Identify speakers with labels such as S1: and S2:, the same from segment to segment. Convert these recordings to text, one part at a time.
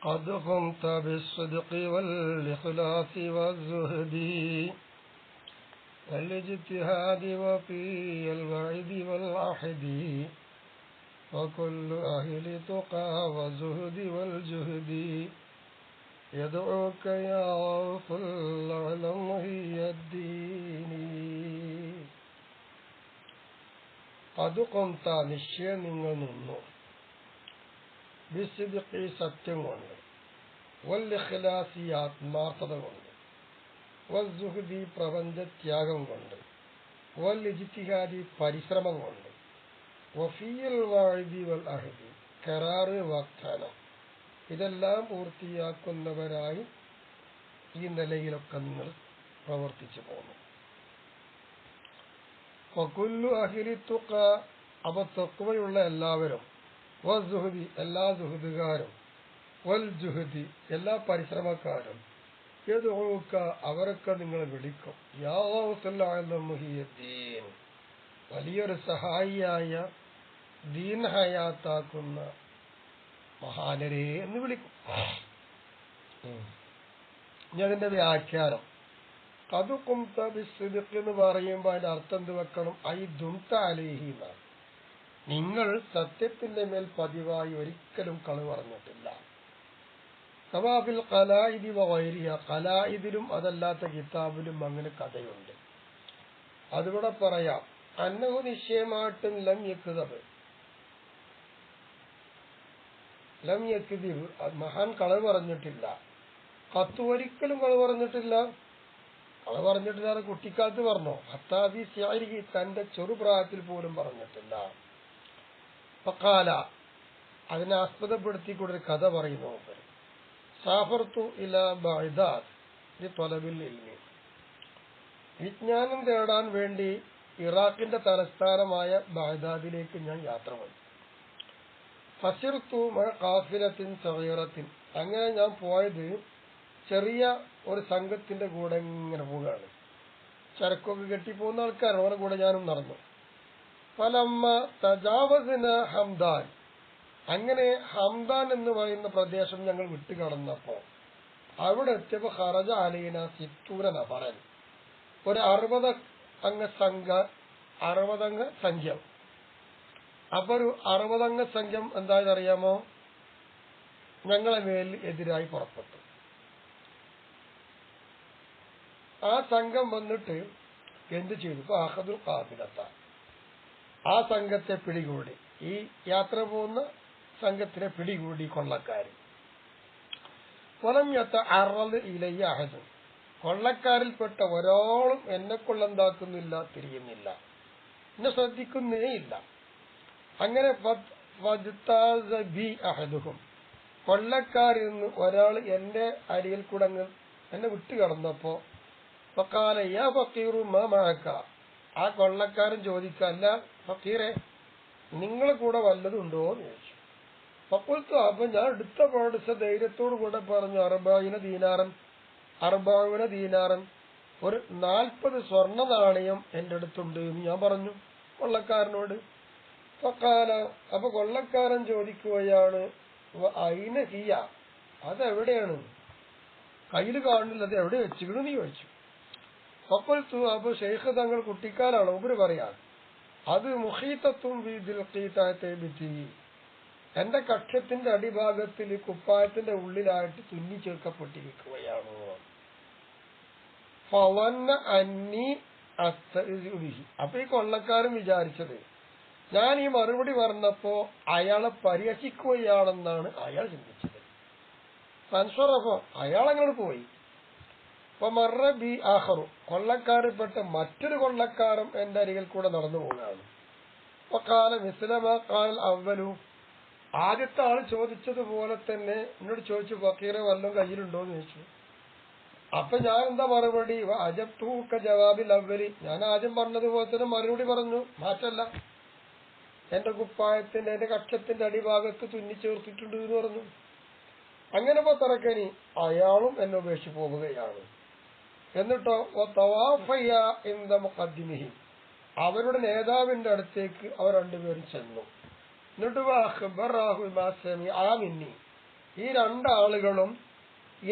S1: قد قمت بالصدق والإخلاص والزهد والاجتهاد وفي الوعد والعهد وكل أهل تقى والزهد والجهد يدعوك يا غوث الأعلم هي الدين. قد قمت നിശ്ചയം നിങ്ങൾ നിന്നു ബിസ്ദിഖി സത്യം കൊണ്ട് വൽഇഖ്ലാസി ആത്മാർത്ഥത കൊണ്ട് വസ്സുഹദി പ്രപഞ്ചത്യാഗം കൊണ്ട് വൽഇജ്തിഹാദി പരിശ്രമം കൊണ്ട് വഫീൽ വാഇദി വൽ അഹദി കരാറ് വാഗ്ദാനം ഇതെല്ലാം പൂർത്തിയാക്കുന്നവരായി ഈ നിലയിലൊക്കെ നിങ്ങൾ പ്രവർത്തിച്ചു പോകുന്നു. വകുല്ലു അഹ്ലി തുഖ അപ്പൊ തഖ്വയുള്ള എല്ലാവരും വസ്സുഹദി എല്ലാ സുഹൃത്തുകാരും വൽ ജുഹദി എല്ലാ പരിശ്രമക്കാരും യദ്ഊക അവരൊക്കെ നിങ്ങളെ വിളിക്കും യാ ഗൗസുൽ അഅ്ലം മുഹിയദ്ദീൻ വലിയൊരു സഹായിയായ ദീൻ ഹയാത്താക്കുന്ന മഹാനരെ എന്ന് വിളിക്കും. ഇനി അതിന്റെ വ്യാഖ്യാനം ഖദ് ഖുംത ബിസ്ദിഖ് എന്ന് പറയുമ്പോൾ അതിന്റെ അർത്ഥം എന്ത് വെക്കണം? ഐ ദുംത അലൈഹി എന്നാണ്. നിങ്ങൾ സത്യത്തിന്റെ മേൽ പതിവായി ഒരിക്കലും കളവ് പറഞ്ഞിട്ടില്ല. കവാഫിൽ ഖലായിദി വഗൈരിഹ ഖലായിദിലും അതല്ലാത്ത കിതാബിലും അങ്ങനെ കഥയുണ്ട്. അതിവിടെ പറയാം. അന്നഹു നിശ്ചയമായിട്ടും ലം യക്ദിബ് മഹാൻ കളവ് പറഞ്ഞിട്ടില്ല. കത്ത് ഒരിക്കലും കളവ് പറഞ്ഞിട്ടില്ല. കളവ് പറഞ്ഞിട്ടില്ല കുട്ടിക്കാലത്ത് പറഞ്ഞോ? ഹത്താബി സിഅരിഹി തന്റെ ചെറുപ്രായത്തിൽ പോലും പറഞ്ഞിട്ടില്ല. ഫഖാല അതിനെ ആസ്പദപ്പെടുത്തിക്കൊണ്ടൊരു കഥ പറയുന്നു. സാഫർതു ഇലാ ബഗ്ദാദ് ലിത്വലബിൽ ഇൽമി വിജ്ഞാനം തേടാൻ വേണ്ടി ഇറാഖിന്റെ തലസ്ഥാനമായ ബഗ്ദാദിലേക്ക് ഞാൻ യാത്ര പോയി. ഫസിർതു മഅ ഖാഫിലത്തിൻ സഗീറത്തിൻ അങ്ങനെ ഞാൻ പോയത് ചെറിയ ഒരു സംഘത്തിന്റെ കൂടെ ഇങ്ങനെ പോവുകയാണ്. ചരക്കൊക്കെ കെട്ടിപ്പോകുന്ന ആൾക്കാരാണ്. അവരുടെ കൂടെ ഞാനും നടന്നു. ഫലമ്മ തജാവസ്ന ഹംദാൻ അങ്ങനെ ഹംദാൻ എന്ന് പറയുന്ന പ്രദേശം ഞങ്ങൾ വിട്ടുകടന്നപ്പോ അവിടെ എത്തിയപ്പോ ഖറജ അലൈന സിത്തൂന നഫറൻ ഒരു 60 അംഗ സംഖ്യം. അപ്പൊ ഒരു 60 അംഗ സംഖ്യം എന്താണെന്ന് അറിയാമോ? ഞങ്ങളെ മേൽ എതിരായി പുറപ്പെട്ടു. ആ സംഘം വന്നിട്ട് എന്ത് ചെയ്തു? അഹദുൽ ഖാഫിലത്ത ആ സംഘത്തെ പിടികൂടി. ഈ യാത്ര പോകുന്ന സംഘത്തിനെ പിടികൂടി കൊള്ളക്കാരൻ. വലം യതഅറദ് ഇലയ്യ അഹദ് കൊള്ളക്കാരിൽപ്പെട്ട ഒരാളും എന്നെ കൊള്ളെന്താക്കുന്നില്ല, തിരിയുന്നില്ല, എന്നെ ശ്രദ്ധിക്കുന്നേ ഇല്ല. അങ്ങനെ കൊള്ളക്കാരിൽ നിന്ന് ഒരാൾ എന്റെ അരികിൽ കൂടെ എന്നെ വിട്ടു കടന്നപ്പോ ഫഖാല യാ ഫഖീറു മാ മഅക ആ കൊള്ളക്കാരൻ ചോദിക്കല്ല, ഫഖീറെ നിങ്ങളെ കൂടെ വല്ലതുണ്ടോ എന്ന് ചോദിച്ചു. ഫഖുൽതു അപ്പൊ ഞാൻ എടുത്ത പാട് ധൈര്യത്തോടു കൂടെ പറഞ്ഞു 40 ദീനാറൻ ഒരു 40 സ്വർണ്ണ നാണയം എന്റെ അടുത്തുണ്ട് എന്ന് ഞാൻ പറഞ്ഞു കൊള്ളക്കാരനോട്. ഫഖാല അപ്പൊ കൊള്ളക്കാരൻ ചോദിക്കുകയാണ് അയിന ഹിയ അതെവിടെയാണ്? കയ്യിൽ കാണുന്നില്ല, അത് എവിടെ വെച്ചിക്കണെന്ന് ചോദിച്ചു. ഫഖുൽതു അപ്പൊ ശൈഖ് തങ്ങൾ കുട്ടിക്കാലാണ് ഉപരി പറയാൻ അത് മുഖീത്തത്തും എന്റെ കക്ഷത്തിന്റെ അടിഭാഗത്തിൽ കുപ്പായത്തിന്റെ ഉള്ളിലായിട്ട് തുന്നി ചേർക്കപ്പെട്ടിരിക്കുകയാണ്. അപ്പൊ ഈ കൊള്ളക്കാരൻ വിചാരിച്ചത് ഞാൻ ഈ മറുപടി പറഞ്ഞപ്പോ അയാളെ പരിഹസിക്കുകയാണെന്നാണ് അയാൾ ചിന്തിച്ചത്. സൻസ്വറഫോ അയാൾ അങ്ങോട്ട് പോയി. അപ്പൊ മറ ബി ആഹറു കൊള്ളക്കാരിൽപ്പെട്ട മറ്റൊരു കൊള്ളക്കാരൻ എന്റെ അരികിൽ കൂടെ നടന്നു പോകുകയാണ്. അപ്പൊ കാല മിസ്ലമ കാൽ അവലു ആദ്യത്തെ ആള് ചോദിച്ചതുപോലെ തന്നെ എന്നോട് ചോദിച്ചു ഫക്കീറെ വല്ലതും കയ്യിലുണ്ടോ എന്ന് ചോദിച്ചു. അപ്പൊ ഞാൻ എന്താ മറുപടി? അജബ്തൂക ജവാബിൽ അവലി ഞാൻ ആദ്യം പറഞ്ഞതുപോലെ തന്നെ മറുപടി പറഞ്ഞു, മാറ്റല്ല. എന്റെ കുപ്പായത്തിന്റെ എന്റെ കക്ഷത്തിന്റെ അടിഭാഗത്ത് തുന്നിച്ചേർത്തിട്ടുണ്ട് എന്ന് പറഞ്ഞു. അങ്ങനെ തറക്കനി അയാളും എന്നെ ഉപേക്ഷിച്ച് പോവുകയാണ്. എന്നിട്ടോ അവരുടെ നേതാവിന്റെ അടുത്തേക്ക് അവർ രണ്ടുപേരും ചെന്നു. എന്നിട്ട് ഈ രണ്ടാളുകളും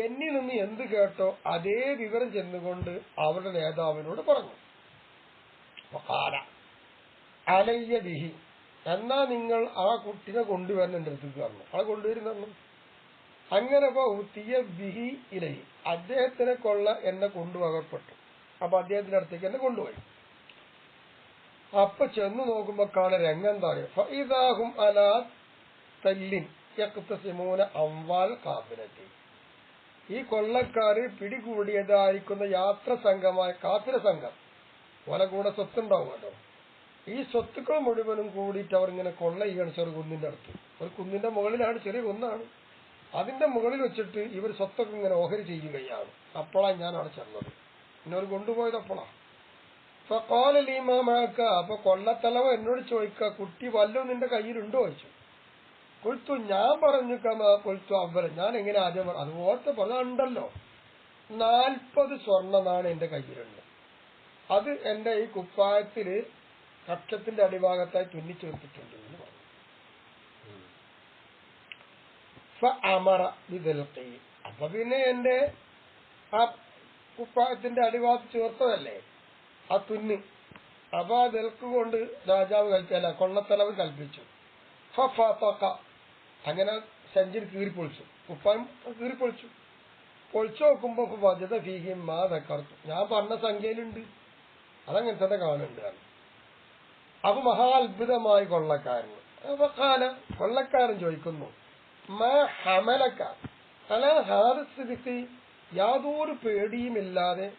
S1: എന്നിൽ നിന്ന് എന്ത് കേട്ടോ അതേ വിവരം ചെന്നുകൊണ്ട് അവരുടെ നേതാവിനോട് പറഞ്ഞു. അലയ്യ ബിഹി, എന്നാ നിങ്ങൾ ആ കുട്ടിനെ കൊണ്ടുവരണം എന്റെ അടുത്തേക്ക് പറഞ്ഞു. ആളെ കൊണ്ടുവരുന്നു. അങ്ങനെ തീയ ബിഹി ഇലഹി, അദ്ദേഹത്തിനെ കൊള്ള എന്നെ കൊണ്ടുപോകപ്പെട്ടു. അപ്പൊ അദ്ദേഹത്തിന്റെ അടുത്തേക്ക് എന്നെ കൊണ്ടുപോയി. അപ്പൊ ചെന്ന് നോക്കുമ്പോ കാണ രംഗം ഫഇദാഹും അലാ തല്ലിൻ യഖ്തസിമൂന അംവാൽ ഖാഫിലത്തി. ഈ കൊള്ളക്കാര് പിടികൂടിയതായിരിക്കുന്ന യാത്ര സംഘമായ കാഫില സംഘം, ഓല കൂടെ സ്വത്തുണ്ടാവുമല്ലോ, ഈ സ്വത്തുക്കൾ മുഴുവനും കൂടിയിട്ട് അവർ ഇങ്ങനെ കൊള്ള ചെയ്യണം. ചെറു കുന്നിന്റെ അടുത്ത്, ഒരു കുന്നിന്റെ മുകളിലാണ്, ചെറിയ കുന്നാണ്, അതിന്റെ മുകളിൽ വെച്ചിട്ട് ഇവർ സ്വത്തൊക്കെ ഇങ്ങനെ ഓഹരി ചെയ്യുകയാണ്. അപ്പോഴാണ് ഞാൻ അവിടെ ചെന്നത്. എന്നോട് കൊണ്ടുപോയത് അപ്പോഴാണ്. ഫഖാലലിമാമാക്ക, അപ്പൊ കൊള്ളത്തലവ എന്നോട് ചോദിക്ക, കുട്ടി വല്ലതും നിന്റെ കയ്യിലുണ്ടോ ചോദിച്ചു. കൊഴുത്തു, ഞാൻ പറഞ്ഞു കൊഴുത്തു അവല, ഞാൻ എങ്ങനെ ആദ്യം അതുപോലത്തെ പറഞ്ഞുണ്ടല്ലോ, 40 സ്വർണ്ണ നാണയം എന്റെ കയ്യിലുണ്ട്. അത് എന്റെ ഈ കുപ്പായത്തില് കക്ഷത്തിന്റെ അടിഭാഗത്തായി തുന്നിച്ചേർത്തിട്ടുണ്ട് എന്ന് പറഞ്ഞു. ഫഅമറ ബിദൽഖി, അപ്പൊ പിന്നെ എന്റെ ആ കുപ്പായത്തിന്റെ അടിഭാഗത്ത് ചേർത്തതല്ലേ ആ തുന്ന്, അപ്പൊ ആ ദൽക്ക് കൊണ്ട് രാജാവ് കൽപ്പിച്ചല്ല, കൊള്ളത്തലവ് കൽപ്പിച്ചു. ഫഫതഖ, അങ്ങനെ സഞ്ചിൽ കീറിപ്പൊളിച്ചു, കുപ്പായം കീറിപ്പൊളിച്ചു. പൊളിച്ചു നോക്കുമ്പോ വജദ ഫീഹി മാ ദക്കർതു, ഞാൻ പറഞ്ഞ സംഖ്യയിലുണ്ട്, അതങ്ങനെ തന്നെ കാണുന്നുണ്ട്. അപ്പൊ മഹാ അത്ഭുതമായി കൊള്ളക്കാരൻ. അപ്പൊ കൊള്ളക്കാരൻ ചോദിക്കുന്നു, മാ ഹമലക അലാ ഹാദ സിദ്ഖി, യാതൊരു പേടിയുമില്ലാതെ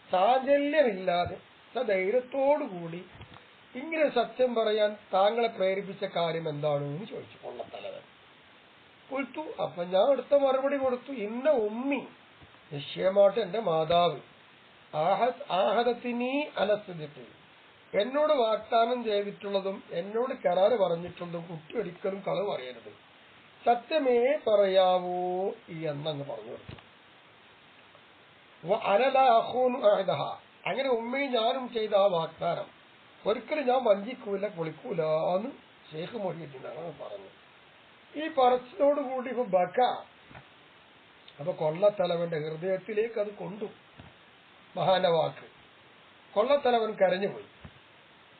S1: ചാഞ്ചല്യമില്ലാതെ ധൈര്യത്തോടുകൂടി ഇങ്ങനെ സത്യം പറയാൻ താങ്കളെ പ്രേരിപ്പിച്ച കാര്യം എന്താണെന്ന് ചോദിച്ചു കൊള്ളത്തലവൻ. കൊടുത്തു. അപ്പൊ ഞാൻ അടുത്ത മറുപടി കൊടുത്തു, ഇന്ന ഉമ്മി, നിശ്ചയമായിട്ട് എന്റെ മാതാവ്, ആഹദത്തിനീ അലസ്തിട്ട്, എന്നോട് വാഗ്ദാനം ചെയ്തിട്ടുള്ളതും എന്നോട് കരാറ് പറഞ്ഞിട്ടുള്ളതും കുട്ടി ഒരിക്കലും കളവ് പറയരുത്, സത്യമേ പറയാവൂ എന്നങ്ങ് പറഞ്ഞു കൊടുത്തു. അങ്ങനെ ഉമ്മയും ഞാനും ചെയ്ത ആ വാഗ്ദാനം ഒരിക്കലും ഞാൻ വഞ്ചിക്കൂല, പൊളിക്കൂല എന്ന് ഷെയ്ഖ് മൊഹിയുദ്ദീൻ പറഞ്ഞു. ഈ പറച്ചിലോടുകൂടി ഇപ്പൊ ബക്ക, അപ്പൊ കൊള്ളത്തലവന്റെ ഹൃദയത്തിലേക്ക് അത് കൊണ്ടു മഹാന്റെ വാക്ക്. കൊള്ളത്തലവൻ കരഞ്ഞുപോയി.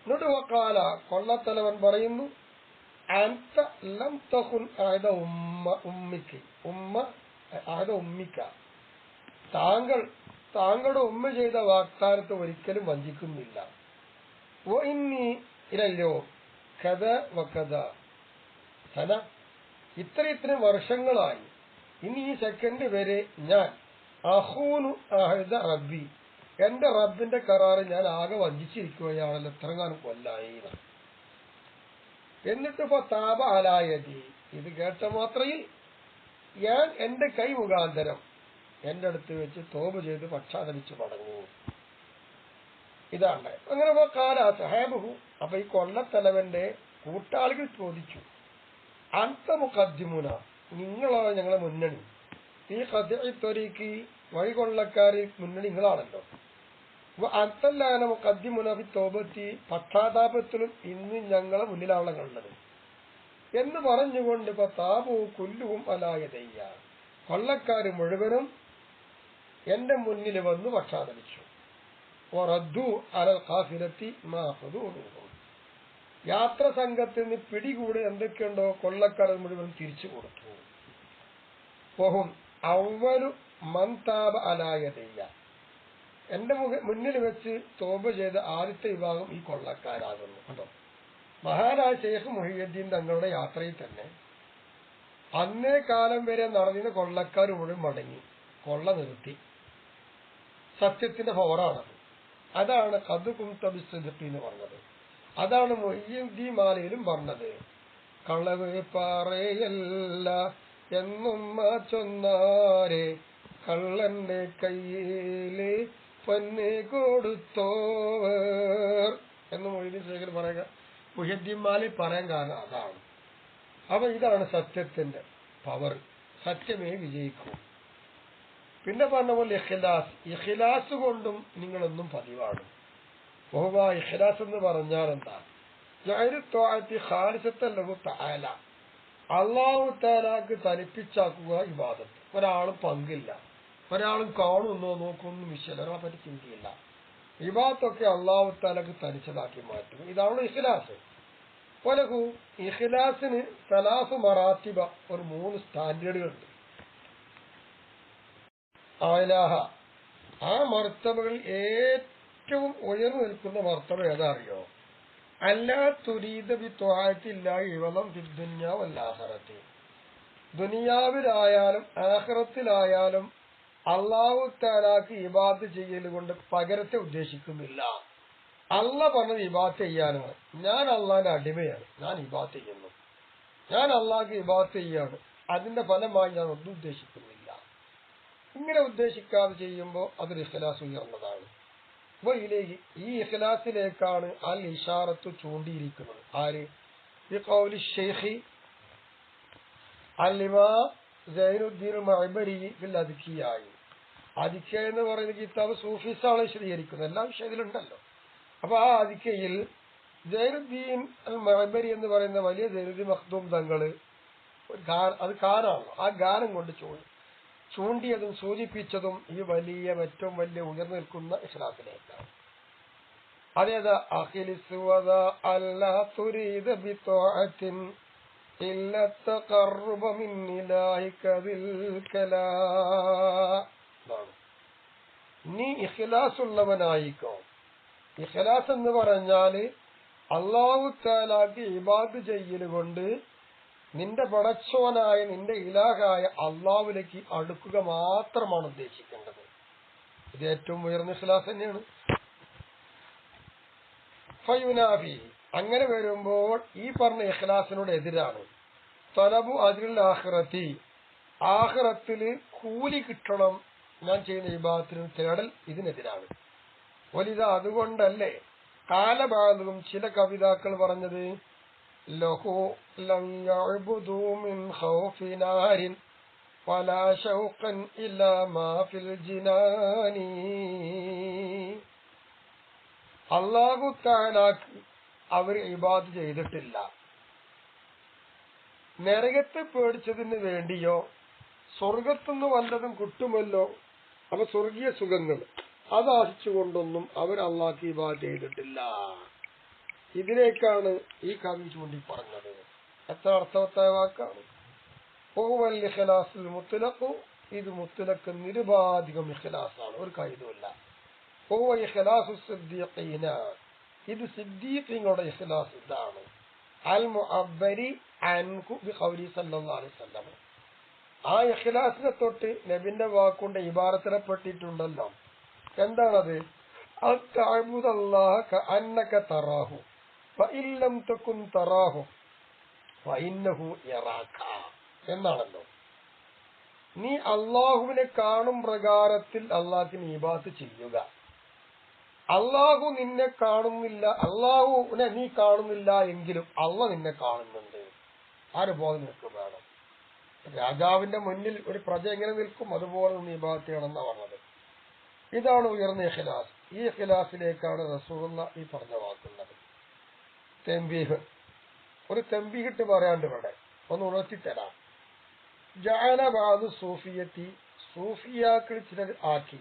S1: എന്നിട്ട് വക്കാല, കൊള്ളത്തലവൻ പറയുന്നു, അൻത ലം തഖുൻ അഹദ ഉമ്മിക്ക്, അഹദ ഉമ്മിക്ക, താങ്കളുടെ ഉമ്മ ചെയ്ത വാഗ്ദാനത്തെ ഒരിക്കലും വഞ്ചിക്കുന്നില്ല. ഇനി ഇല്ലല്ലോ കഥ വക്കഥ സന, ഇത്രയും വർഷങ്ങളായി, ഇനി ഈ സെക്കൻഡ് വരെ ഞാൻ അഹൂനു അഹദ റബ്ബി, എന്റെ റബ്ബിന്റെ കരാറ് ഞാൻ ആകെ വഞ്ചിച്ചിരിക്കുകയാണല്ലോ എത്രങ്ങാനും കൊല്ലായി. എന്നിട്ടിപ്പോ താപ അലായതി, ഇത് കേട്ട മാത്രയിൽ ഞാൻ എന്റെ കൈ മുഖാന്തരം എന്റെ അടുത്ത് വെച്ച് തോപ ചെയ്ത് പക്ഷാതപിച്ച് മടങ്ങി. ഇതാണ്. അങ്ങനെ കാല സഹാബഹു, അപ്പൊ ഈ കൊള്ളത്തലവന്റെ കൂട്ടാളികൾ ചോദിച്ചു, അന്ത മുഖദ്ദിമുന, നിങ്ങളാണ് ഞങ്ങളെ മുന്നണി, ഈ ഖദ്ഇത്വരീഖി, വഴികൊള്ളക്കാരിൽ മുന്നണി നിങ്ങളാണല്ലോ. അന്തല്ലാന മുഖദ്ദിമുന ഫി തൗബത്തി, പക്ഷാതാപത്തിലും ഇന്ന് ഞങ്ങളെ മുന്നിലാവള കണ്ടത് എന്ന് പറഞ്ഞുകൊണ്ട് ഇപ്പൊ താപു കുല്ലുവും അലായതയ്യ, കൊള്ളക്കാര് മുഴുവനും എന്റെ മുന്നിൽ വന്ന് പക്ഷാതപിച്ചു. യാത്ര സംഘത്തിൽ നിന്ന് പിടികൂടി എന്തൊക്കെയുണ്ടോ കൊള്ളക്കാർ മുഴുവൻ തിരിച്ചു കൊടുത്തു. പോഹും അവലു മന്താപ അലായതയ്യ, എന്റെ മുന്നിൽ വെച്ച് തോപ ചെയ്ത ആദ്യത്തെ വിഭാഗം ഈ കൊള്ളക്കാരാകുന്നു. കേട്ടോ, മഹാനായ ഷെയ്ഖ് മുഹിയുദ്ദീൻ തങ്ങളുടെ യാത്രയിൽ തന്നെ അന്നേ കാലം വരെ നടന്നിരുന്ന കൊള്ളക്കാർ മുഴുവൻ മടങ്ങി, കൊള്ള നിർത്തി. സത്യത്തിന്റെ പവറാണത്. അതാണ് ഖദ് കുംത ബിസ്സദ്ഖി എന്ന് പറഞ്ഞത്. അതാണ് മുഹ്യിദ്ദീൻ മാലയിലും പറഞ്ഞത്, കളവ് പറയല്ല എന്നും ചൊന്നാരെ കള്ളന്റെ കയ്യില് പൊന്ന് കൊടുത്തോവർ എന്ന് മൊയ്തീൻ ശേഖർ പറയുക, മുഹ്യിദ്ദീൻ മാലയിൽ പറയാൻ കാരണം അതാണ്. അപ്പൊ ഇതാണ് സത്യത്തിന്റെ പവർ, സത്യമേ വിജയിക്കൂ. പിന്നെ പറഞ്ഞ പോലെ ഇഖ്ലാസ്, ഇഖ്ലാസ് കൊണ്ടും നിങ്ങളൊന്നും പതിവാണ്. ബഹുവ ഇഖ്ലാസ് എന്ന് പറഞ്ഞാൽ എന്താ? ഖാലിസത്തൻ ലഹു തആല, അള്ളാഹു തആലക്ക് തനിപ്പിച്ചാക്കുക ഇബാദത്ത്. ഒരാളും പങ്കില്ല, ഒരാളും കാണുന്നോ നോക്കുന്നോ വിഷയം, ഒരാളെ പറ്റി ചിന്തയില്ല. ഇബാദത്തൊക്കെ അള്ളാഹു തആലക്ക് തനിച്ചതാക്കി മാറ്റും. ഇതാണ് ഇഖ്ലാസ്. വലഹു ഇഖ്ലാസിന് സലാസു മറാത്തിബ, ഒരു 3 സ്റ്റാൻഡേർഡുകളുണ്ട്. ആലാഹ, ആ മർത്തബകളിൽ ഏറ്റവും ഉയർന്നു നിൽക്കുന്ന മർത്തബ ഏതാ അറിയോ? അല്ലാ തുരീദ ബി ത്വാഅത്തില്ലാഹി ഇവളം ഫി ദുനിയാ വൽ ആഖിറത്തി. ദുനിയാവിലായാലും ആഖിറത്തിലായാലും അല്ലാഹു തആലാക്ക് ഇബാദത്ത് ചെയ്യൽ കൊണ്ട് പകരത്തെ ഉദ്ദേശിക്കുന്നില്ല. അള്ളാഹ് പറഞ്ഞത് ഇബാദത്ത് ചെയ്യാനാണ്. ഞാൻ അള്ളാഹിന്റെ അടിമയാണ്, ഞാൻ ഇബാദത്ത് ചെയ്യുന്നു, ഞാൻ അള്ളാഹ്ക്ക് ഇബാദത്ത് ചെയ്യാണ്, അതിന്റെ ഫലമായി ഞാൻ ഒന്നും ഉദ്ദേശിക്കുന്നില്ല. ഇങ്ങനെ ഉദ്ദേശിക്കാതെ ചെയ്യുമ്പോൾ അതൊരു ഇഖ്ലാസ് ഉയർന്നതാണ്. അപ്പൊ ഈ ഇഖ്ലാസിലേക്കാണ് അൽ ഇഷാറത്ത് ചൂണ്ടിയിരിക്കുന്നത്. ആര്? ബിഖൗലി ശൈഖി അൽ ഇമാം സൈനുദ്ദീൻ മഅ്ബരി ഫിൽ അദ്കിയായി. അദ്കിയ എന്ന് പറയുന്ന കിതാബ് സൂഫീസാണ് വിശദീകരിക്കുന്നത്. എല്ലാ വിഷയത്തിലുണ്ടല്ലോ. അപ്പൊ ആ അദ്കിയയിൽ സൈനുദ്ദീൻ അൽ മഅ്ബരി എന്ന് പറയുന്ന വലിയ സൈനുദ്ദീൻ മഖ്ദൂം തങ്ങള് അത് ഗാനാണ്. ആ ഗാനം കൊണ്ട് ചൂണ്ടിയതും സൂചിപ്പിച്ചതും ഈ വലിയ ഏറ്റവും വലിയ ഉയർന്നു നിൽക്കുന്ന ഇഖ്ലാസിലേക്കാണ്. അതേതാ? അഖ്ലിസ് വദാ അല്ലാ തുരീദ ബിത്വാഅത്തിൻ ഇല്ല തഖർറുബ മിൻ ഇലാഹിക ബിൽ കലാം. നീ ഇഖ്ലാസ് ഉള്ളവനായിക്കോ. ഇഖ്ലാസ് എന്ന് പറഞ്ഞാല് അല്ലാഹു തആലക്ക് ഇബാദത്ത് ചെയ്യൽ കൊണ്ട് നിന്റെ പടച്ചോനായ നിന്റെ ഇലാഹായ അള്ളാഹുവിലേക്ക് അടുക്കുക മാത്രമാണ് ഉദ്ദേശിക്കേണ്ടത്. ഇത് ഏറ്റവും ഉയർന്ന ഇഖ്ലാസ് തന്നെയാണ്. ഫയുനാഫി, അങ്ങനെ വരുമ്പോൾ ഈ പറഞ്ഞ ഇഖ്ലാസിനോട് എതിരാണ് തലബു അജ്റിൽ ആഖിറത്തി, ആഖിറത്തില് കൂലി കിട്ടണം ഞാൻ ചെയ്യുന്ന ഇബാദത്തിന് തേടൽ ഇതിനെതിരാണ്. വലിത അതുകൊണ്ടല്ലേ കാലബാധകം ചില കവിതാക്കൾ പറഞ്ഞത് ലഹു ലം യഅ്ബുദു മിൻ ഖൗഫി നാരിൻ വലാ ശൗഖൻ ഇല്ലാ മാ ഫിൽ ജിനാനി. അല്ലാഹു തആലക്ക് അവർ ഇബാദത്ത് ചെയ്തിട്ടില്ല നരകത്തെ പേടിച്ചതിന് വേണ്ടിയോ സ്വർഗത്തുനിന്ന് വല്ലതും കിട്ടുമല്ലോ, അപ്പൊ സ്വർഗീയ സുഖങ്ങൾ അതാശിച്ചുകൊണ്ടൊന്നും അവർ അള്ളാഹ്ക്ക് ഇബാദത്ത് ചെയ്തിട്ടില്ല. ഇതിലേക്കാണ് ഈ കവി ചൂണ്ടി പറഞ്ഞത്. എത്ര അർത്ഥവത്തായ വാക്കാണ്. ഹുവൽ ഇഖ്ലാസുൽ മുത്ലഖ്, ഇത് മുത്ലഖ് നിരുപാധികം ഇഖ്ലാസാണ്, ഒരു കൈതുമില്ല. ഹുവ ഇഖ്ലാസുസ് സിദ്ദീഖീന, ഇത് സിദ്ദീഖീങ്ങളുടെ ഇഖ്ലാസ് ഇതാണ്. അൽ മുഅബ്ബരി അൻഹു ബിഖൗലി സല്ലല്ലാഹു അലൈഹി വസല്ലം. ആ ഇഖ്ലാസിനെ തൊട്ട് നബിന്റെ വാക്കുകൊണ്ട് ഇബാറത്തിൽപ്പെട്ടിട്ടുണ്ടല്ലോ. എന്താണത്? അത്തഅബുദല്ലാഹ കഅന്നക തറാഹു ഫഇൻ ലം തകുൻ തറാഹു ഫഇന്നഹു യറാക എന്നാണല്ലോ. നീ അള്ളാഹുവിനെ കാണും പ്രകാരത്തിൽ അള്ളാഹ്ക്കിന് ഇബാദത്ത് ചെയ്യുക. അള്ളാഹു നിന്നെ കാണുന്നില്ല, അള്ളാഹുവിനെ നീ കാണുന്നില്ല എങ്കിലും അള്ളാഹ് നിന്നെ കാണുന്നുണ്ട്. ആരുപോലെ നിൽക്കും വേണം. രാജാവിന്റെ മുന്നിൽ ഒരു പ്രജ എങ്ങനെ നിൽക്കും അതുപോലെ നീ ഇബാദത്ത് ചെയ്യണമെന്നാ പറഞ്ഞത്. ഇതാണ് ഉയർന്ന ഇഖ്ലാസ്. ഈ ഇഖ്ലാസിലേക്കാണ് റസൂലുള്ളാഹി ഈ പറഞ്ഞ വാക്കുന്നത്. തംബീഹ്, ഒരു തംബീഹിട്ട് പറയാണ്ട് ഇവിടെ ഒന്ന് ഉണർത്തിത്തരാം. ജഅല ബഅദു സൂഫിയത്തി, സൂഫിയാക്കൾ ചിലർ ആക്കി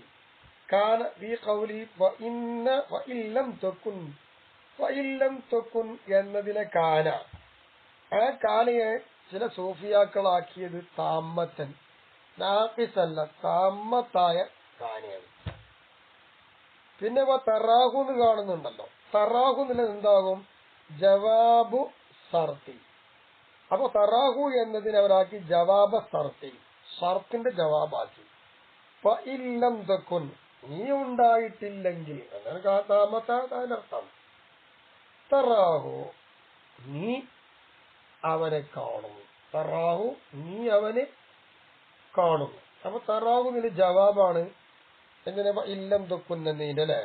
S1: കാന ബി ഖൗലി വഇല്ലം തകുൻ എന്നതിലെ കാന, ആ കാനയെ ചില സൂഫിയാക്കളാക്കിയത് താമത്തൻ, നാഖിസല്ല, താമത്തായ കാനയാണ്. പിന്നെ തറാഹു എന്ന് കാണുന്നുണ്ടല്ലോ, തറാഹു എന്നുള്ളത് എന്താകും? ജവാബു സർത്തി. അപ്പൊ തറാഹു എന്നതിനെ അവരാക്കി ജവാബ സർത്തി, ഷർത്തിന്റെ ജവാബാക്കി. ഫഇല്ലം തകുൻ, നീ ഉണ്ടായിട്ടില്ലെങ്കിൽ, അങ്ങനെ താമത്താനർത്ഥം. തറാഹു, നീ അവനെ കാണുന്നു. തറാഹു, നീ അവനെ കാണുന്നു. അപ്പൊ തറാഹു നിന്റെ ജവാബാണ്. എങ്ങനെ? ഇല്ലം തൊക്കുന്നതിന്റെ അല്ലേ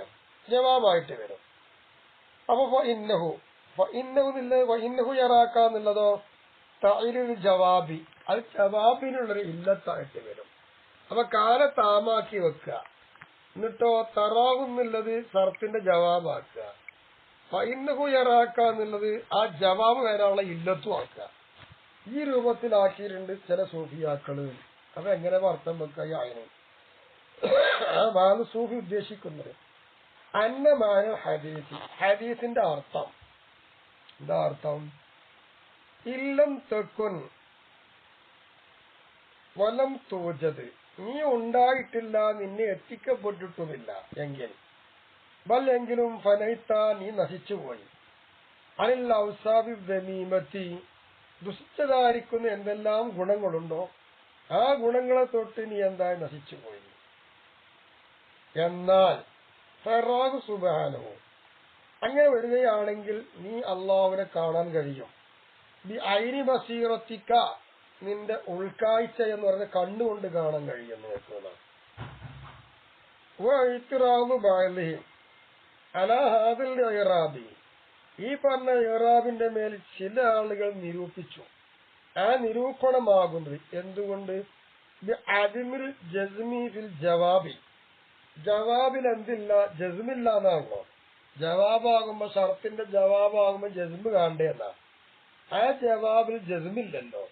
S1: ജവാബായിട്ട് വരും. അപ്പൊ ഇന്നഹു യറാക്കാന്നുള്ളതോ തഇലുൽ ജവാബി, അത് ജവാബിനുള്ളൊരു ഇല്ലത്തായിട്ട് വരും. അപ്പൊ കാല താമാക്കി വെക്കുക, എന്നിട്ടോ തറാഹു എന്നുള്ളത് സർത്തിന്റെ ജവാബാക്കുക. ഇന്നഹു യറാക്ക എന്നുള്ളത് ആ ജവാബ് വരാനുള്ള ഇല്ലത്തും ആക്കുക. ഈ രൂപത്തിലാക്കിയിട്ടുണ്ട് ചില സൂഫിയാക്കള്. അപ്പൊ എങ്ങനെ അർത്ഥം വെക്കുക? അതിന് ആ ബാലു സൂഫി ഉദ്ദേശിക്കുന്നത് അന്നമാന ഹദീസ്, ഹദീസിന്റെ അർത്ഥം എന്താ? അർത്ഥം ഇല്ലം തെക്കുൻ വലം തോജത്, നീ ഉണ്ടായിട്ടില്ല, നിന്നെ എത്തിക്കപ്പെട്ടിട്ടുമില്ല എങ്കിൽ, എങ്കിലും ഫനൈത്ത, നീ നശിച്ചുപോയി, അനിൽ ഔസാബി ദമീമത്തി, ദുഷിച്ചതായിരിക്കുന്ന എന്തെല്ലാം ഗുണങ്ങളുണ്ടോ ആ ഗുണങ്ങളെ തൊട്ട് നീ എന്തായി നശിച്ചുപോയി. എന്നാൽ ഫറാഹു സുബ്ഹാനഹു, അങ്ങനെ വരികയാണെങ്കിൽ നീ അള്ളാഹുവിനെ കാണാൻ കഴിയും. ബി ഐനി ബസീറത്തിക്ക, നിന്റെ ഉൾക്കാഴ്ച എന്ന് പറഞ്ഞ കണ്ണുകൊണ്ട് കാണാൻ കഴിയുന്നു വെക്കുന്നതാണ്. ഈ പറഞ്ഞ ഇറാബിന്റെ മേൽ ചില ആളുകൾ നിരൂപിച്ചു. ആ നിരൂപണമാകുന്നത് എന്തുകൊണ്ട്? അദിമിൽ ജസ്മി ഫിൽ ജവാബി, ജവാബിൽ എന്തില്ല? ജസ്മില്ല എന്നാണല്ലോ. ജവാബാകുമ്പോ ഷർത്തിന്റെ ജവാബാകുമ്പോ ജസ്മ് കാണണ്ടേ എന്നാ. ആ ജവാബിൽ ജസ്മില്ലല്ലോ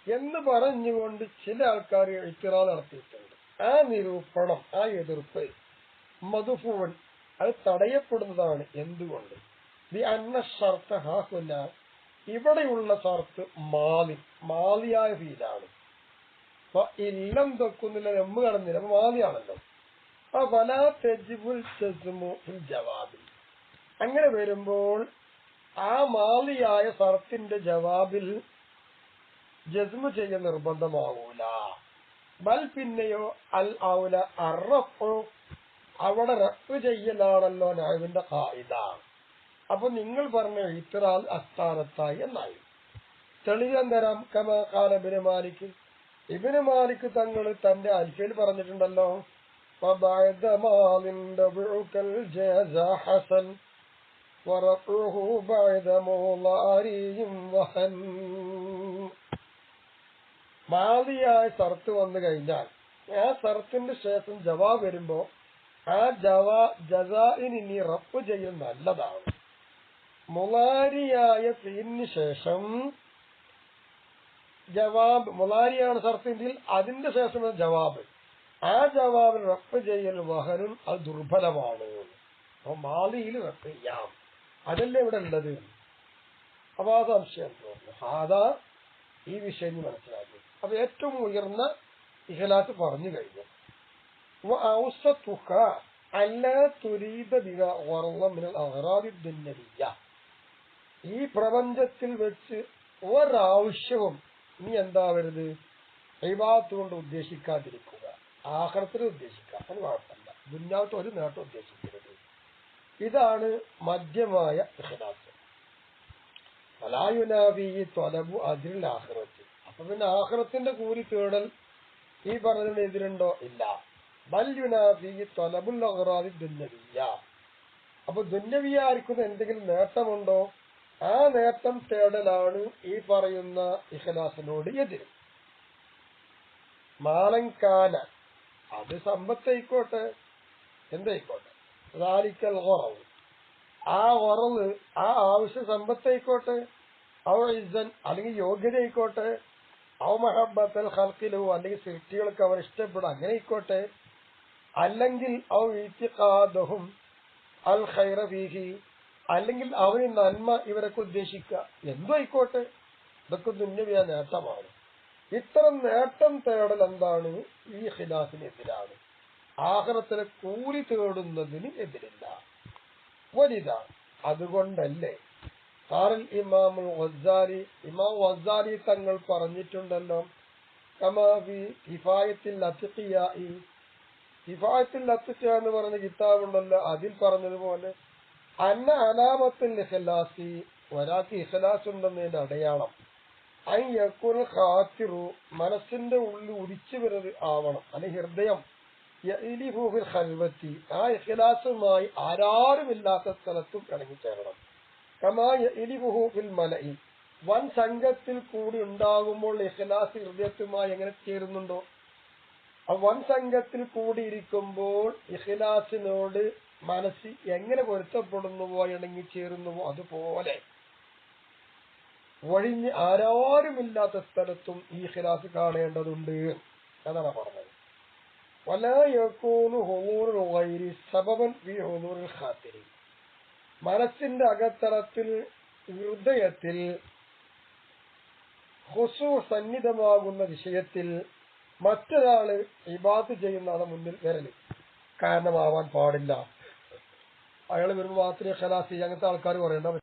S1: എന്ന് പറഞ്ഞുകൊണ്ട് ചില ആൾക്കാർ ഇത്തിറാ നടത്തിയിട്ടുണ്ട്. ആ നിരൂപണം, ആ എതിർപ്പ് മദ്ഫൂൻ, അത് തടയപ്പെടുന്നതാണ്. എന്തുകൊണ്ട്? ബി അന്ന ഷർത്ത ഹാഹുന, ഇവിടെയുള്ള ഷർത്ത് മാലിയായ ഫീലാണ്. അപ്പൊ ഇല്ലം തൊക്കുന്നില്ല, എമ്മ് കടന്നില്ല, അപ്പൊ മാലിയാണല്ലോ. ഫലാ തജിബുൽ ജസ്മു ഫിൽ ജവാബി, അങ്ങനെ വരുമ്പോൾ ആ മാലിയായ ഷർത്തിന്റെ ജവാബിൽ ജസ്മു ചെയ്യാൻ നിർബന്ധമാവൂല. ബൽ പിന്നെയോ അൽ ഔല അറഫു, അവിടെ റഫ് ചെയ്യലാണല്ലോ നഹ്വിന്റെ ഖായിദ. അപ്പൊ നിങ്ങൾ പറഞ്ഞ ഇത്റാൽ അസ്ഥാനത്തായി എന്നായി. തെളിയാൻ തരാം. കമാ ഖാല ഇബ്നു മാലിക്, ഇബ്നു മാലിക് തങ്ങൾ തന്റെ അൽഫിൽ പറഞ്ഞിട്ടുണ്ടല്ലോ, ഫബഅദ മാലിൻ ദബഉകൽ ജസാ ഹസൻ വറഫുഹു ബഅദ മുളാരിയും വഹൻ. മാലിയായ ഷർത്ത് വന്നു കഴിഞ്ഞാൽ ആ ഷർത്തിന്റെ ശേഷം ജവാബ് വരുമ്പോ ആ ജസാഇന് ഇനി റഫ് ചെയ്യൽ നല്ലതാണ്. മുളാരിയായ ഫീലിന് ശേഷം ജവാബ്, മുളാരിയാണ് ഷർത്തിൽ, അതിന്റെ ശേഷം ജവാബ്, ആ ജവാബിൽ റഫ് ചെയ്യൽ വഹനും അത് ദുർബലമാണ്. അപ്പൊ മാലിയിൽ റഫ് ചെയ്യാം, അതല്ലേ ഇവിടെ ഉള്ളത്. അപ്പൊ ആ സംശയം തോന്നുന്നു. അതാ ഈ വിഷയം മനസ്സിലാക്കി. അപ്പൊ ഏറ്റവും ഉയർന്ന ഇഖ്ലാസ് പറഞ്ഞു കഴിഞ്ഞു. ഈ പ്രപഞ്ചത്തിൽ വെച്ച് ഒരാവശ്യവും നീ എന്താവരുത്? ഇബാദത്ത് കൊണ്ട് ഉദ്ദേശിക്കാതിരിക്കുക. ആഖിറത്തിൽ ഉദ്ദേശിക്കുക, അത് കുഴപ്പമില്ല. ദുനിയാവത്ത് ഒരു നേട്ടം ഉദ്ദേശിക്കരുത്. ഇതാണ് മധ്യമായ ഇഖ്ലാസ്. വലാ യുനാഫി ത്വലബു അജ്റിൽ ആഖിറത്തി, അപ്പൊ പിന്നെ ആഖിറത്തിന്റെ കൂലി തേടൽ ഈ പറഞ്ഞതിന് എതിരുണ്ടോ? ഇല്ല. ബൽ യുനാഫി ത്വലബുൽ അഗ്റാദി ദുന്യവിയ്യ, അപ്പൊ ദുന്യവിയായിരിക്കുന്ന എന്തെങ്കിലും നേട്ടമുണ്ടോ ആ നേട്ടം തേടലാണ് ഈ പറയുന്ന ഇഖ്ലാസിനോട് എതിര്. മാലങ്കാന, അത് സമ്പത്തായിക്കോട്ടെ, എന്തായിക്കോട്ടെ, ദാലിക്കൽ ഖറവ്, ആ ഖറവ്, ആ ആവശ്യ സമ്പത്തായിക്കോട്ടെ, ഔ ഇസ്സൻ, അല്ലെങ്കിൽ യോഗ്യത ആയിക്കോട്ടെ, ഔ മഹബ്ബത്തൽ ഖൽഖിലു, അല്ലെങ്കിൽ സൃഷ്ടികൾക്ക് അവർ ഇഷ്ടപ്പെടും, അങ്ങനെ ആയിക്കോട്ടെ, അല്ലെങ്കിൽ ഔ ഇത്തിഖാദുഹും അൽ ഖൈറ ഫീഹി, അല്ലെങ്കിൽ അവന് നന്മ ഇവരൊക്കെ ഉദ്ദേശിക്കുക, എന്തോ ആയിക്കോട്ടെ, ഇതൊക്കെ ദുന്യവിയ നേട്ടമാണ്. ഇത്തരം നേട്ടം തേടൽ എന്താണ്? ഈ ഖിലാഫിനെതിരാണ്. ആഖിറത്തിലെ കൂലി തേടുന്നതിന് എതിരില്ല. വലുതാണ്. അതുകൊണ്ടല്ലേ ഇമാമുൽ ഗസാലി, ഇമാം ഗസാലി തങ്ങൾ പറഞ്ഞിട്ടുണ്ടല്ലോ, കമാ ഫി കിഫായത്തിൽ അത്ഖിയാ, കിഫായത്തിൽ അത്ഖിയ എന്ന് പറഞ്ഞ കിതാബുണ്ടല്ലോ, അതിൽ പറഞ്ഞതുപോലെ അന്ന അലാമത്തുൽ ഇഖ്ലാസി, ഒരാൾക്ക് ഇഖ്ലാസ് ഉണ്ടെന്നതിന്റെ അടയാളം അൻ യകുൽ ഖാതിറു, മനസ്സിന്റെ ഉള്ളിൽ ഉദിച്ചു വരുന്നത് ആവണം, അല്ലെങ്കിൽ ഹൃദയം യഇലിഹു ഫിൽ ഖൽവത്തി, ആ ഇഖ്ലാസുമായി ആരാരുമില്ലാത്ത സ്ഥലത്തും ഇണങ്ങിച്ചേരണം. കമാ യഇലിഹു ഫിൽ മലഇ, വൻ സംഘത്തിൽ കൂടി ഉണ്ടാകുമ്പോൾ ഇഖ്ലാസ് ഹൃദയത്തുമായി എങ്ങനെ ചേരുന്നുണ്ടോ, ആ വൻ സംഘത്തിൽ കൂടിയിരിക്കുമ്പോൾ ഇഖ്ലാസിനോട് മനസ്സ് എങ്ങനെ പൊരുത്തപ്പെടുന്നുവോ, ഇണങ്ങിച്ചേരുന്നുവോ, അതുപോലെ ഒഴിഞ്ഞ് ആരാരുമില്ലാത്ത സ്ഥലത്തും ഈ ഖിലാസ് കാണേണ്ടതുണ്ട് എന്നാണ് പറഞ്ഞത്. വലാ യകൂനു ഹുളൂറുൽ ഗൈരി സബബൻ ഫീ ഹുളൂറിൽ ഖാതിരി. മനസ്സിന്റെ അകത്തളത്തിൽ ഹൃദയത്തിൽ ഖുശൂ സന്നിധമാകുന്ന വിഷയത്തിൽ മറ്റൊരാള് ഇബാദത്ത് ചെയ്യുന്ന ആളെ മുന്നിൽ വരല് കാരണമാവാൻ പാടില്ല. അയാൾ വരുമ്പോൾ മാത്രമേ ഖലാസ് ചെയ്യ അങ്ങനത്തെ ആൾക്കാർ പറയണ്ട.